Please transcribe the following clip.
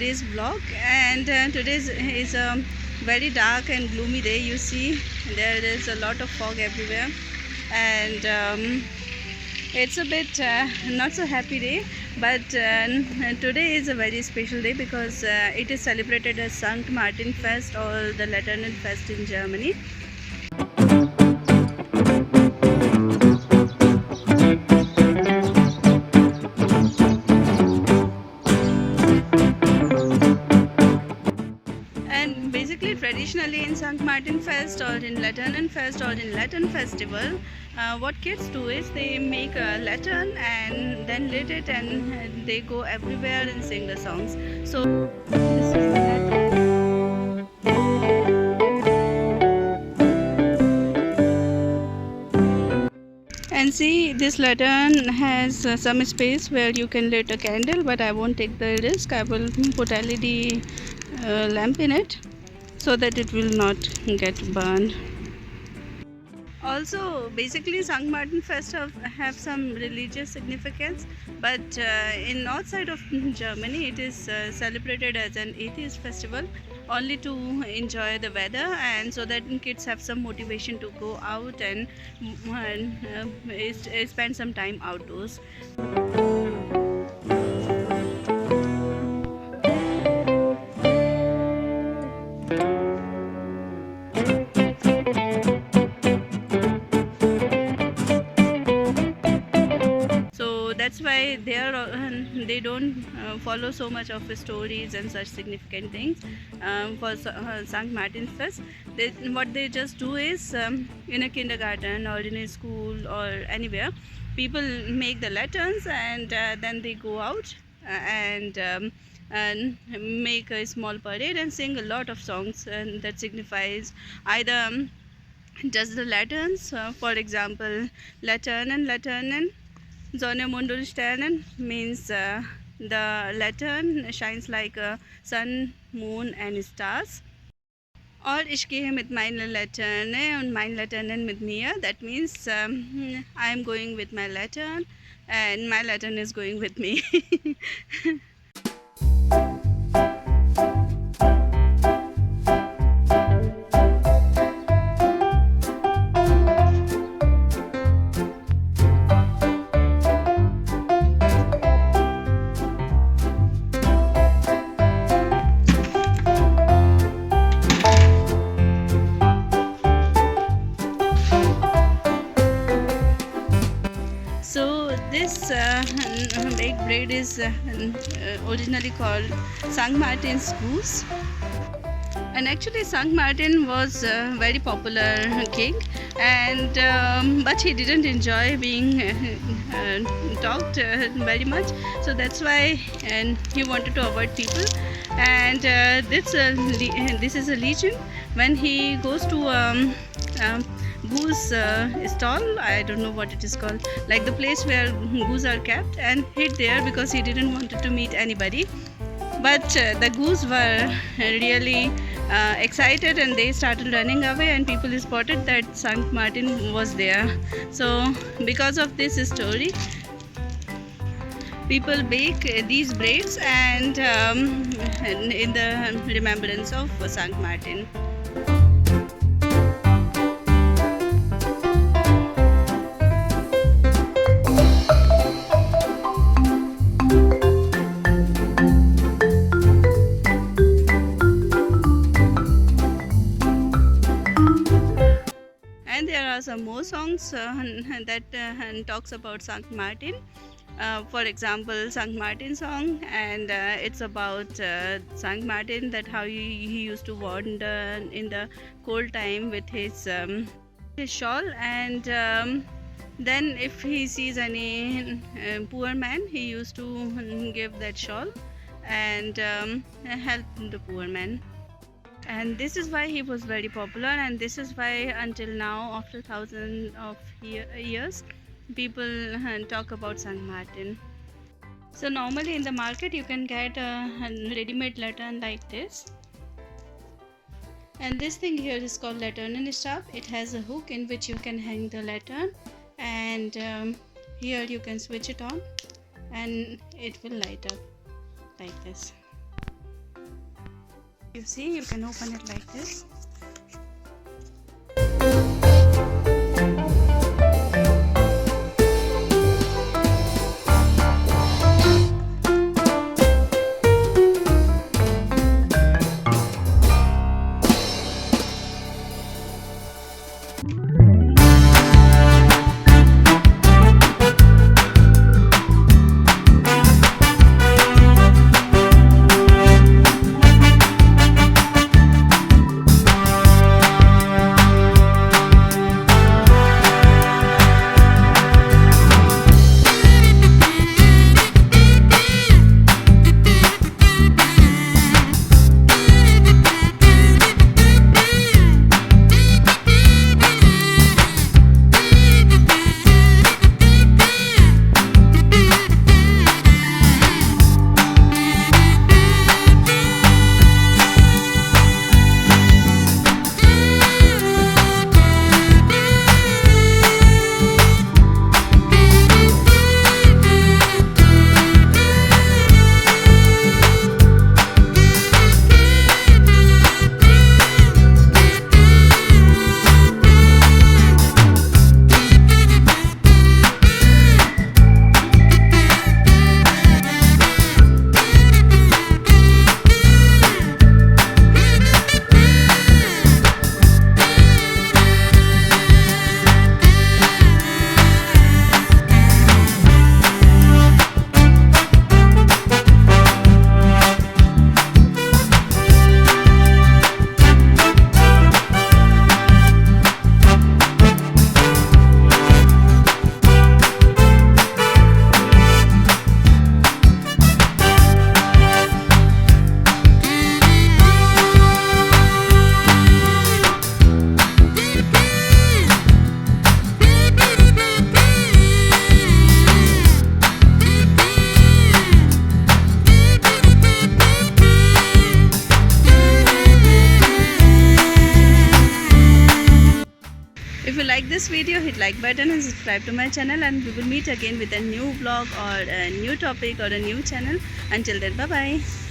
today's vlog. And today is a very dark and gloomy day. You see there is a lot of fog everywhere, and it's a bit not so happy day. But today is a very special day because it is celebrated as St. Martin Fest or the Laternenfest in Germany. And basically, traditionally in St. Martin Fest or in Laternenfest or in Latin Festival, what kids do is they make a lantern and then lit it, and they go everywhere and sing the songs. So this is the lantern. And see, this lantern has some space where you can lit a candle, but I won't take the risk. I will put LED lamp in it so that it will not get burned. Also, basically St. Martin Fest have some religious significance, but in north side of Germany it is celebrated as an atheist festival, only to enjoy the weather and so that kids have some motivation to go out and spend some time outdoors. That's why they don't follow so much of stories and such significant things for St. Martin's Fest. What they just do is in a kindergarten or in a school or anywhere, people make the lanterns and then they go out and make a small parade and sing a lot of songs, and that signifies either just the lanterns, for example, Laternen. Sonne, Mond und Sternen means the lantern shines like a sun, moon and stars. Or ich gehe mit meiner Laterne und mein Laternen mit mir. That means I am going with my lantern and my lantern is going with me. So this baked bread is originally called St. Martin's goose, and actually St. Martin was a very popular king, and but he didn't enjoy being talked very much, so that's why he wanted to avoid people. And this is a legend. When he goes to goose stall, I don't know what it is called, like the place where goose are kept, and hid there because he didn't want to meet anybody. But the goose were really excited and they started running away, and people spotted that St. Martin was there. So because of this story, people bake these breads and in the remembrance of St. Martin. And there are some more songs that talks about St. Martin. For example, St. Martin song, and it's about St. Martin, that how he used to wander in the cold time with his shawl, and then if he sees any poor man, he used to give that shawl and help the poor man. And this is why he was very popular, and this is why until now, after thousands of years, people talk about St. Martin. So normally in the market you can get a ready-made lantern like this, and this thing here is called Laternenfest. It has a hook in which you can hang the lantern, and here you can switch it on and it will light up like this. You see, you can open it like this. If you like this video, hit like button and subscribe to my channel, and we will meet again with a new vlog or a new topic or a new channel. Until then, bye bye.